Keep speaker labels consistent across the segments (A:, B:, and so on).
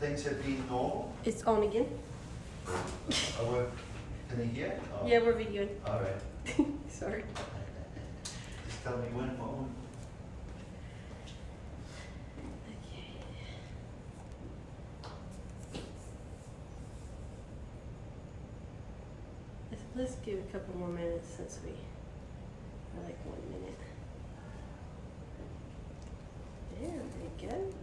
A: things have been normal?
B: It's on again.
A: Can they hear? Oh.
B: Yeah, we're videoing.
A: Alright.
B: Sorry.
A: Just tell me when, Mom.
B: Okay. Let's give a couple more minutes since we are like 1 minute. There we go.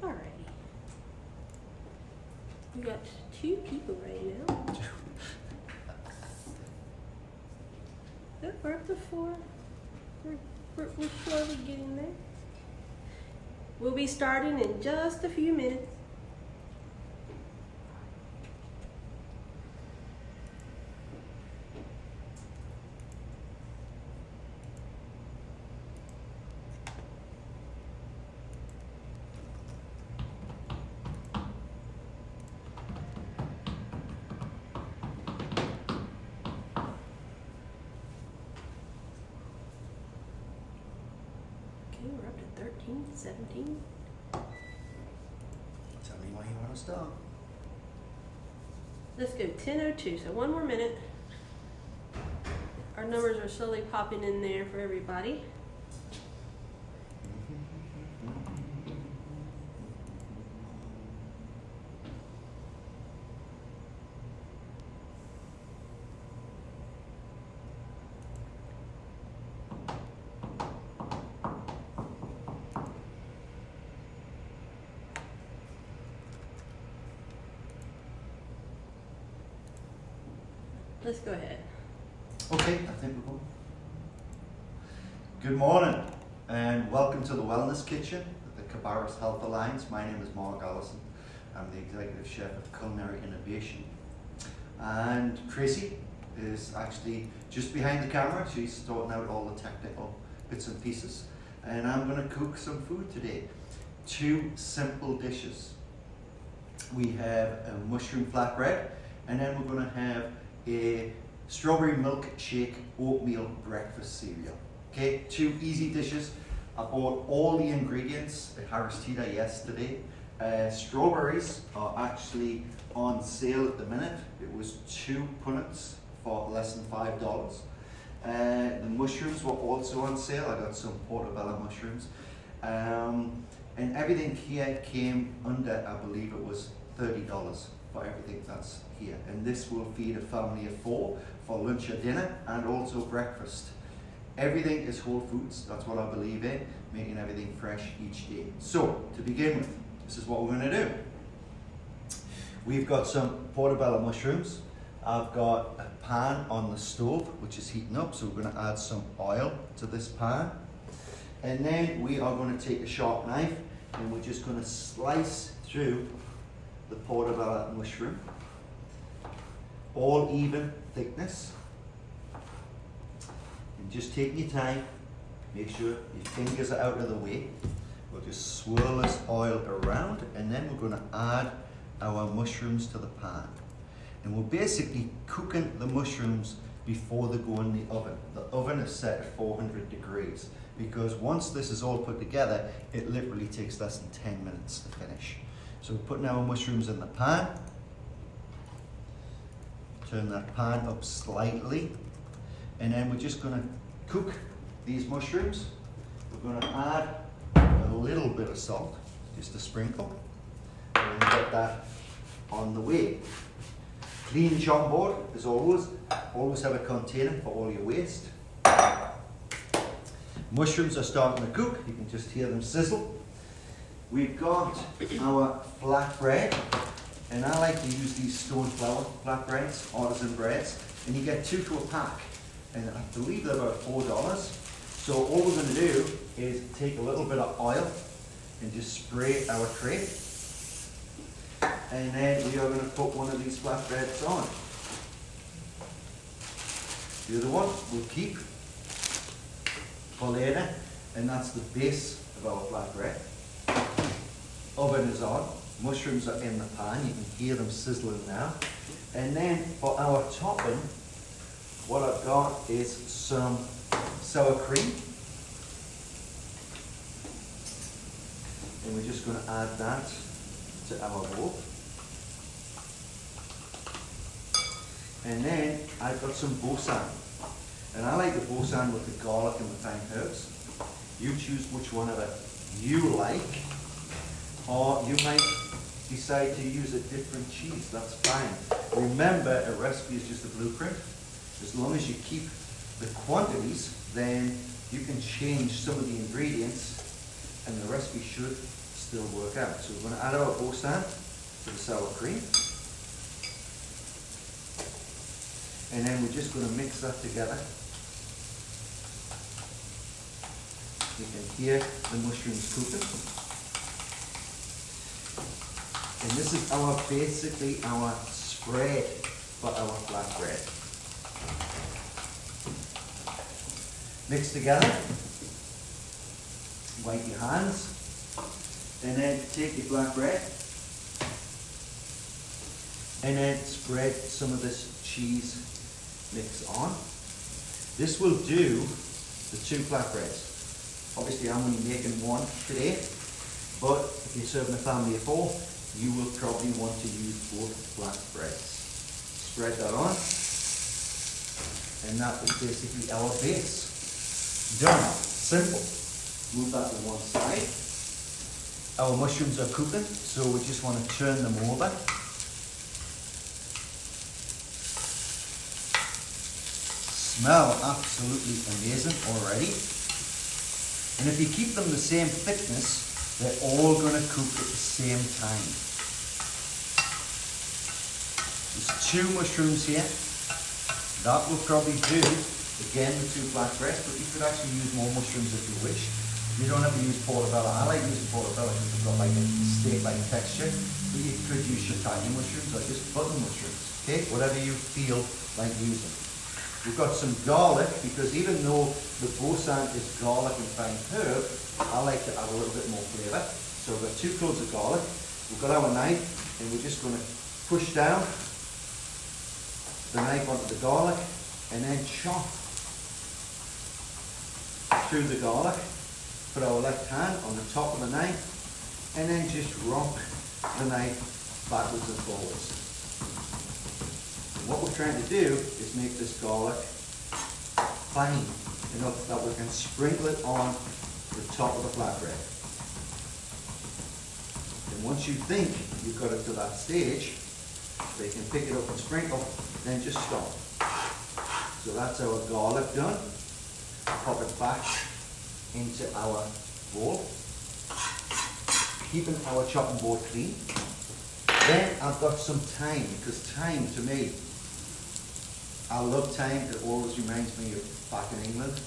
B: Alrighty. We got 2 people right now. We're up to 4. We're slowly getting there. We'll be starting in just a few minutes. We're up to 13, 17.
A: Tell me why you want to start.
B: Let's go 10:02, so 1 more minute. Our numbers are slowly popping in there for everybody. Let's go ahead.
A: Okay, I think we're going. Good morning and welcome to the Wellness Kitchen at the Cabarrus Health Alliance. My name is Mark Allison. I'm the Executive Chef of Culinary Innovation. And Tracy is actually just behind the camera. She's sorting out all the technical bits and pieces. And I'm going to cook some food today. 2 simple dishes. We have a mushroom flatbread, and then we're going to have a strawberry milkshake oatmeal breakfast cereal. Okay, 2 easy dishes. I bought all the ingredients at Harris Teeter yesterday. Strawberries are actually on sale at the minute. It was 2 punnets for less than $5. The mushrooms were also on sale. I got some Portobello mushrooms. And everything here came under, I believe it was $30 for everything that's here. And this will feed a family of 4 for lunch or dinner and also breakfast. Everything is whole foods, that's what I believe in, making everything fresh each day. So, to begin with, this is what we're going to do. We've got some Portobello mushrooms. I've got a pan on the stove which is heating up, so we're going to add some oil to this pan. And then we are going to take a sharp knife and we're just going to slice through the Portobello mushroom, all even thickness. And just take your time, make sure your fingers are out of the way. We'll just swirl this oil around and then we're going to add our mushrooms to the pan. And we're basically cooking the mushrooms before they go in the oven. The oven is set at 400 degrees because once this is all put together, it literally takes less than 10 minutes to finish. So we're putting our mushrooms in the pan. Turn that pan up slightly. And then we're just going to cook these mushrooms. We're going to add a little bit of salt, just a sprinkle. And get that on the way. Clean chop board, as always. Always have a container for all your waste. Mushrooms are starting to cook. You can just hear them sizzle. We've got our flatbread, and I like to use these stone flour flatbreads, artisan breads, and you get 2 to a pack, and I believe they're about $4. So all we're going to do is take a little bit of oil and just spray our tray, and then we are going to put one of these flatbreads on. The other one we'll keep for later, and that's the base of our flatbread. Oven is on, mushrooms are in the pan, you can hear them sizzling now. And then for our topping, what I've got is some sour cream. And we're just going to add that to our bowl. And then I've got some bosan. And I like the bosan with the garlic and the fine herbs. You choose which one of it you like. Or you might decide to use a different cheese, that's fine. Remember, a recipe is just a blueprint. As long as you keep the quantities, then you can change some of the ingredients and the recipe should still work out. So we're going to add our bosan to the sour cream. And then we're just going to mix that together. You can hear the mushrooms cooking. And this is basically our spread for our flatbread. Mix together, wipe your hands, and then take your flatbread and then spread some of this cheese mix on. This will do the 2 flatbreads. Obviously I'm only making one today, but if you're serving a family of 4, you will probably want to use both flatbreads. Spread that on, and that is basically our base. Done. Simple. Move that to one side. Our mushrooms are cooking, so we just want to turn them over. Smell absolutely amazing already. And if you keep them the same thickness, they're all going to cook at the same time. There's 2 mushrooms here. That will probably do, again, the 2 flatbreads, but you could actually use more mushrooms if you wish. You don't have to use portobello. I like using portobello because it's got like a steak-like texture, but you could use shiitake mushrooms or just button mushrooms, okay? Whatever you feel like using. We've got some garlic, because even though the bosan is garlic and fine herb, I like to add a little bit more flavour. So we've got 2 cloves of garlic. We've got our knife, and we're just going to push down the knife onto the garlic, and then chop through the garlic. Put our left hand on the top of the knife, and then just rock the knife backwards and forwards. And what we're trying to do is make this garlic fine enough that we can sprinkle it on the top of the flatbread. And once you think you've got it to that stage, so you can pick it up and sprinkle, then just stop. So that's our garlic done. Pop it back into our bowl, keeping our chopping board clean. Then I've got some thyme, because thyme to me, I love thyme. It always reminds me of back in England,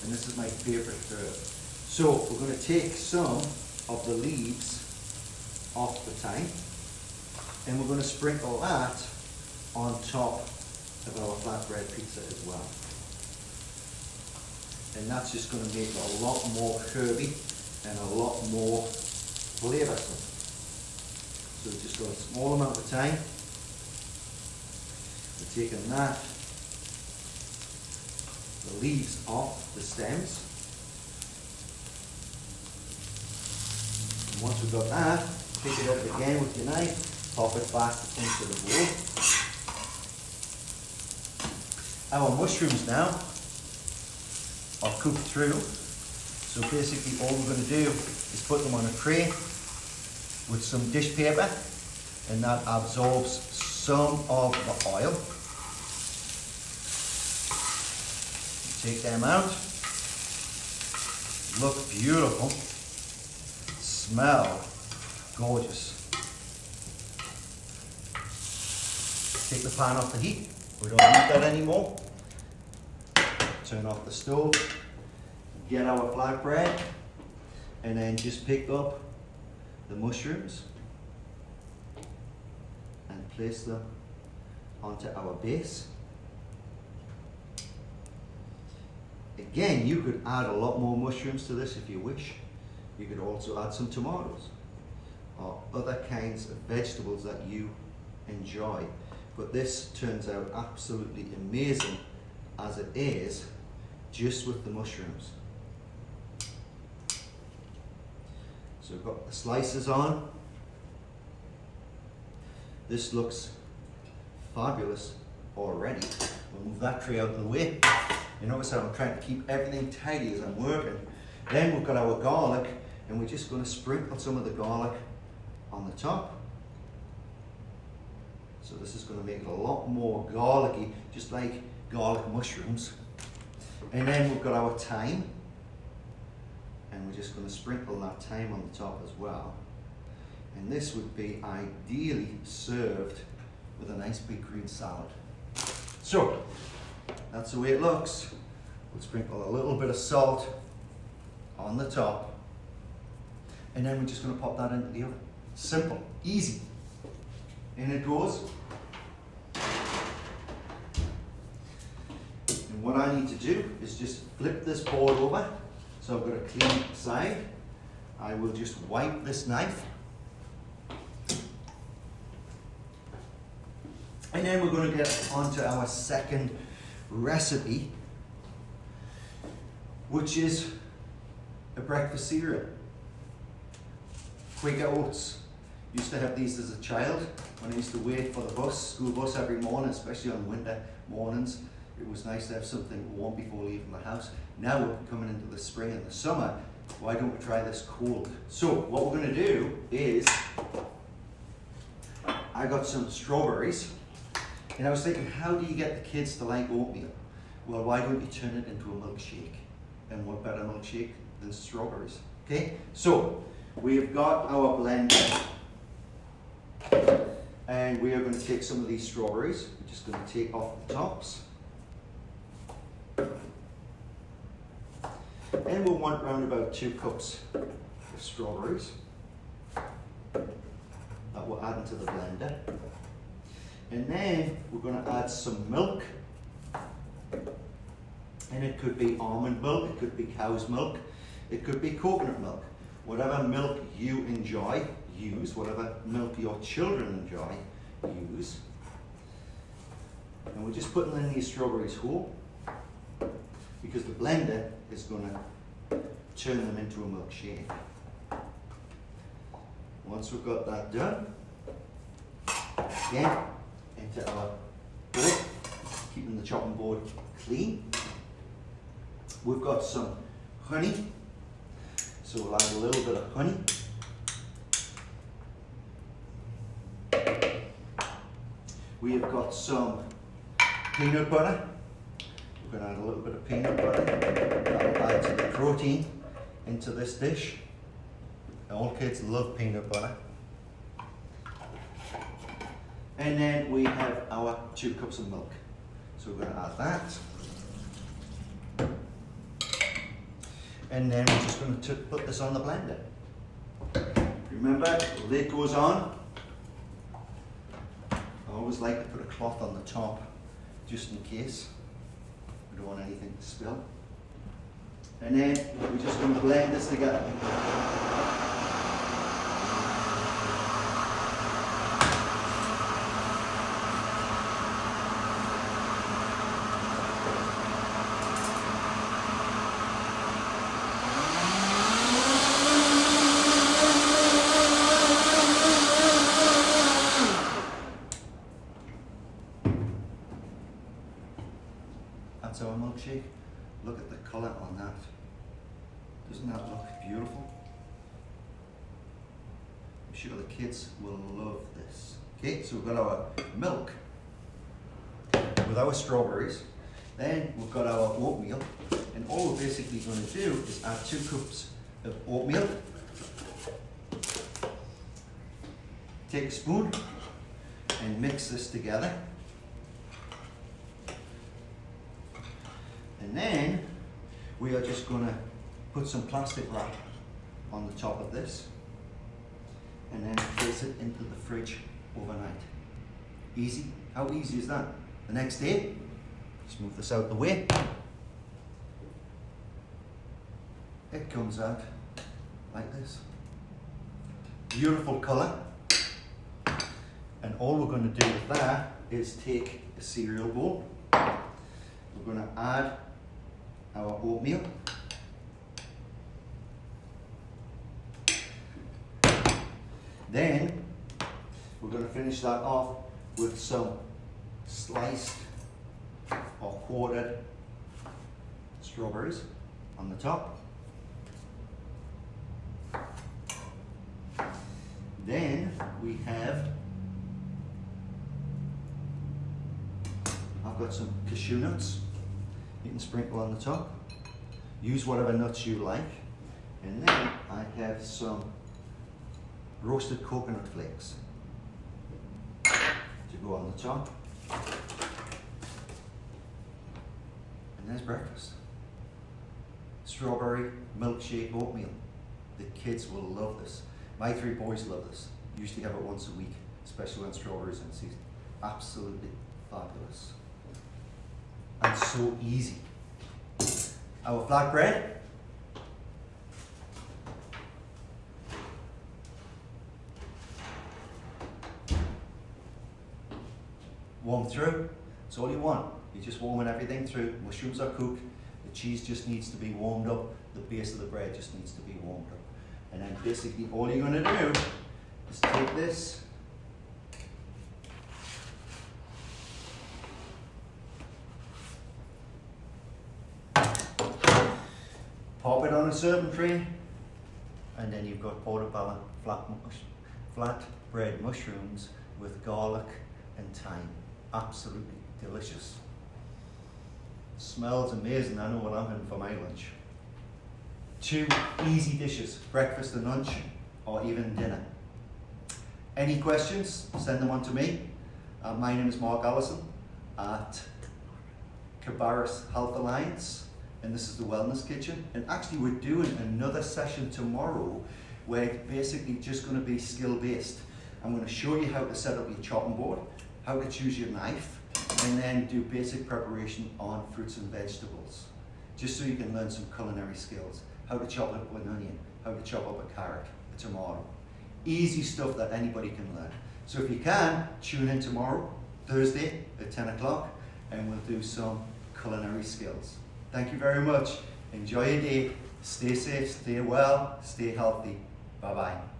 A: and this is my favourite herb. So we're going to take some of the leaves off the thyme, and we're going to sprinkle that on top of our flatbread pizza as well. And that's just going to make it a lot more herby and a lot more flavoursome. So we've just got a small amount of thyme. We're taking that, the leaves off the stems. And once we've got that, pick it up again with your knife, pop it back into the bowl. Our mushrooms now are cooked through. So basically all we're going to do is put them on a tray with some dish paper, and that absorbs some of the oil. Take them out. Look beautiful. Smell gorgeous. Take the pan off the heat. We don't need that anymore. Turn off the stove. Get our flatbread, and then just pick up the mushrooms and place them onto our base. Again, you could add a lot more mushrooms to this if you wish. You could also add some tomatoes or other kinds of vegetables that you enjoy. But this turns out absolutely amazing as it is, just with the mushrooms. So we've got the slices on. This looks fabulous already. We'll move that tray out of the way. You notice how I'm trying to keep everything tidy as I'm working. Then we've got our garlic, and we're just going to sprinkle some of the garlic on the top. So this is going to make it a lot more garlicky, just like garlic mushrooms. And then we've got our thyme, and we're just going to sprinkle that thyme on the top as well. And this would be ideally served with a nice big green salad. So that's the way it looks. We'll sprinkle a little bit of salt on the top, and then we're just going to pop that into the oven. Simple, easy. In it goes. And what I need to do is just flip this board over. So I've got a clean side. I will just wipe this knife. And then we're going to get onto our second recipe, which is a breakfast cereal. Quaker oats. Used to have these as a child when I used to wait for the bus, school bus every morning, especially on winter mornings. It was nice to have something warm before leaving the house. Now we're coming into the spring and the summer. Why don't we try this cold? So what we're going to do is, I got some strawberries. And I was thinking, how do you get the kids to like oatmeal? Well, why don't you turn it into a milkshake? And what better milkshake than strawberries? Okay, so we've got our blender. And we are going to take some of these strawberries. We're just going to take off the tops. And we'll want around about 2 cups of strawberries that we'll add into the blender. And then we're going to add some milk. And it could be almond milk, it could be cow's milk, it could be coconut milk. Whatever milk you enjoy, use. Whatever milk your children enjoy, use. And we're just putting in these strawberries whole, because the blender is going to turn them into a milkshake. Once we've got that done, again, into our board, keeping the chopping board clean. We've got some honey, so we'll add a little bit of honey. We have got some peanut butter. We're going to add a little bit of peanut butter. That will add to the protein into this dish. All kids love peanut butter. And then we have our 2 cups of milk. So we're going to add that. And then we're just going to put this on the blender. Remember, the lid goes on. I always like to put a cloth on the top, just in case. We don't want anything to spill. And then we're just going to blend this together. That's our milkshake. Look at the colour on that. Doesn't that look beautiful? I'm sure the kids will love this. Okay, so we've got our milk with our strawberries. Then we've got our oatmeal. And all we're basically going to do is add 2 cups of oatmeal. Take a spoon and mix this together. And then we are just going to put some plastic wrap on the top of this and then place it into the fridge overnight. Easy. How easy is that? The next day, just move this out of the way. it comes out like this. Beautiful colour. And all we're going to do with that is take a cereal bowl. We're going to add our oatmeal. Then we're going to finish that off with some sliced or quartered strawberries on the top. Then we have, I've got some cashew nuts. You can sprinkle on the top. Use whatever nuts you like. And then I have some roasted coconut flakes to go on the top. And there's breakfast. Strawberry milkshake oatmeal. The kids will love this. My 3 boys love this. Usually have it once a week, especially when strawberries in season. Absolutely fabulous. And so easy. Our flatbread. Warm through. That's all you want. You're just warming everything through. Mushrooms are cooked. The cheese just needs to be warmed up. The base of the bread just needs to be warmed up. And then basically all you're going to do is take this, pop it on a serving tray, and then you've got Portobello flatbread mushrooms with garlic and thyme. Absolutely delicious. Smells amazing. I know what I'm having for my lunch. 2 easy dishes, breakfast and lunch, or even dinner. Any questions, send them on to me. My name is Mark Allison at Cabarrus Health Alliance, and this is the Wellness Kitchen. And actually we're doing another session tomorrow where it's basically just going to be skill-based. I'm going to show you how to set up your chopping board, how to choose your knife, and then do basic preparation on fruits and vegetables, just so you can learn some culinary skills. How to chop up an onion, how to chop up a carrot, a tomato. Easy stuff that anybody can learn. So if you can, tune in tomorrow, Thursday at 10 o'clock, and we'll do some culinary skills. Thank you very much. Enjoy your day. Stay safe, stay well, stay healthy. Bye-bye.